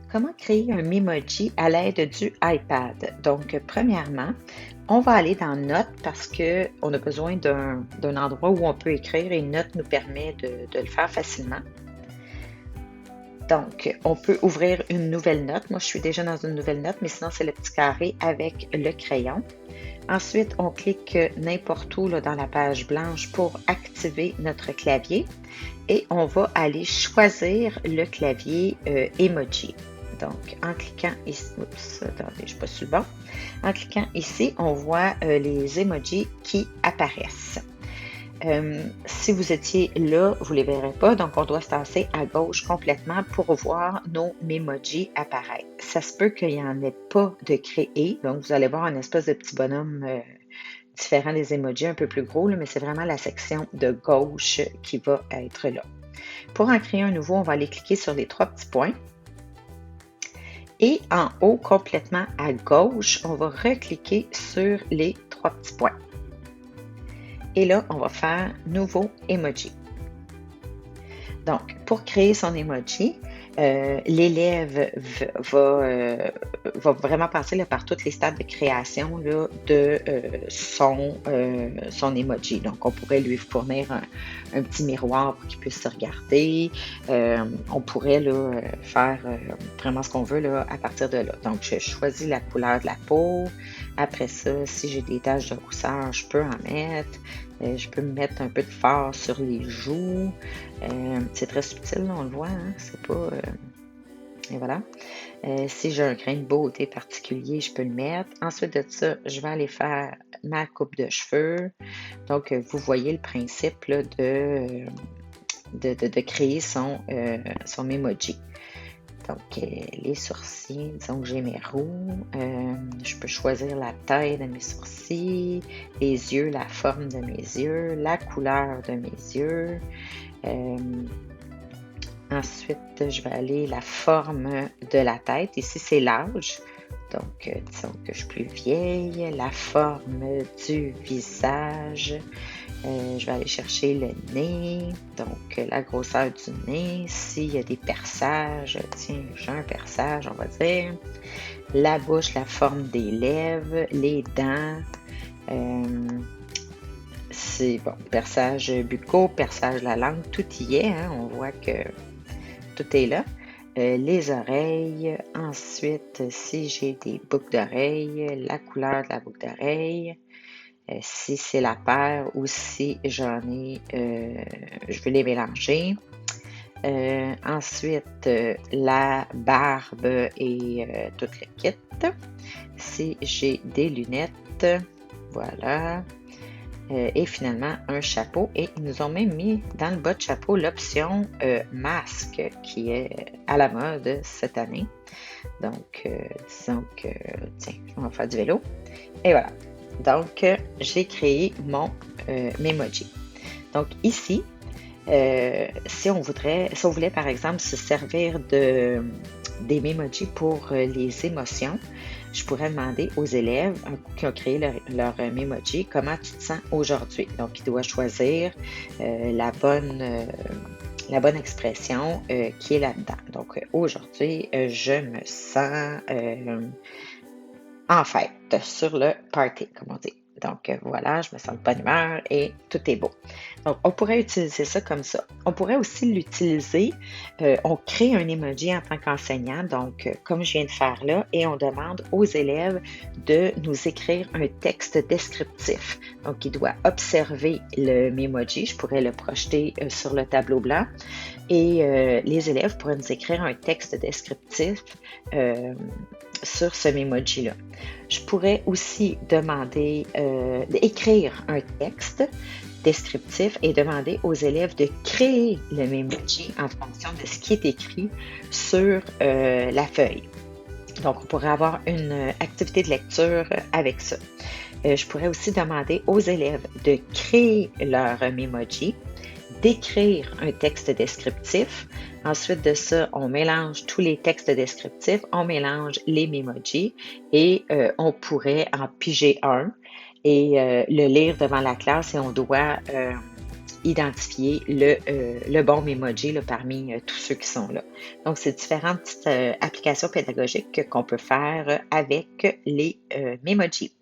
Comment créer un Memoji à l'aide du iPad? Donc, premièrement, on va aller dans Notes parce qu'on a besoin d'un endroit où on peut écrire et Notes nous permet de le faire facilement. Donc, on peut ouvrir une nouvelle note. Moi, je suis déjà dans une nouvelle note, mais sinon, c'est le petit carré avec le crayon. Ensuite, on clique n'importe où là, dans la page blanche pour activer notre clavier et on va aller choisir le clavier Emoji. Donc, en cliquant ici, oups, attendez, je ne suis pas sur le bon. En cliquant ici, on voit les emojis qui apparaissent. Si vous étiez là, vous ne les verrez pas, donc on doit se tasser à gauche complètement pour voir nos Memojis apparaître. Ça se peut qu'il n'y en ait pas de créé, donc vous allez voir un espèce de petit bonhomme différent des emojis, un peu plus gros, là, mais c'est vraiment la section de gauche qui va être là. Pour en créer un nouveau, on va aller cliquer sur les trois petits points. Et en haut, complètement à gauche, on va recliquer sur les trois petits points. Et là, on va faire Nouveau emoji. Donc, pour créer son emoji, l'élève va vraiment passer là, par toutes les stades de création là, de son emoji. Donc, on pourrait lui fournir un petit miroir pour qu'il puisse se regarder. On pourrait là, faire vraiment ce qu'on veut là, à partir de là. Donc, je choisis la couleur de la peau. Après ça, si j'ai des taches de rousseur, je peux en mettre. Je peux me mettre un peu de fard sur les joues. C'est très subtil, là, on le voit, hein? C'est pas. Et voilà. Si j'ai un grain de beauté particulier, je peux le mettre. Ensuite de ça, je vais aller faire ma coupe de cheveux. Donc, vous voyez le principe là, de créer son emoji. Donc, les sourcils, disons que j'ai mes roues. Je peux choisir la taille de mes sourcils, les yeux, la forme de mes yeux, la couleur de mes yeux. Ensuite, je vais aller la forme de la tête. Ici, c'est l'âge. Donc, disons que je suis plus vieille. La forme du visage. Je vais aller chercher le nez, donc la grosseur du nez. S'il y a des perçages, tiens, j'ai un perçage, on va dire. La bouche, la forme des lèvres, les dents. C'est bon, perçage buccaux, perçage de la langue, tout y est, hein, on voit que tout est là. Les oreilles, ensuite, si j'ai des boucles d'oreilles, la couleur de la boucle d'oreille. Si c'est la paire ou si j'en ai, je veux les mélanger. Ensuite, la barbe et tout le kit. Si j'ai des lunettes, voilà. Et finalement, un chapeau. Et ils nous ont même mis dans le bas de chapeau l'option masque qui est à la mode cette année. Donc, disons que, tiens, on va faire du vélo. Et voilà. Donc, j'ai créé mon Memoji. Donc, ici, si on voulait par exemple se servir des Memoji pour les émotions, je pourrais demander aux élèves qui ont créé leur Memoji comment tu te sens aujourd'hui. Donc, ils doivent choisir la bonne expression qui est là-dedans. Donc, aujourd'hui, je me sens en fête, sur le party, comme on dit. Donc, voilà, je me sens de bonne humeur et tout est beau. Donc, on pourrait utiliser ça comme ça. On pourrait aussi l'utiliser, on crée un emoji en tant qu'enseignant, donc comme je viens de faire là, et on demande aux élèves de nous écrire un texte descriptif. Donc, il doit observer le Memoji, je pourrais le projeter sur le tableau blanc, et les élèves pourraient nous écrire un texte descriptif sur ce Memoji-là. Je pourrais aussi demander d'écrire un texte descriptif et demander aux élèves de créer le Memoji en fonction de ce qui est écrit sur la feuille. Donc, on pourrait avoir une activité de lecture avec ça. Je pourrais aussi demander aux élèves de créer leur Memoji, d'écrire un texte descriptif. Ensuite de ça, on mélange tous les textes descriptifs, on mélange les Memoji et on pourrait en piger un et le lire devant la classe et on doit identifier le bon Memoji là, parmi tous ceux qui sont là. Donc, c'est différentes petites applications pédagogiques qu'on peut faire avec les Memoji.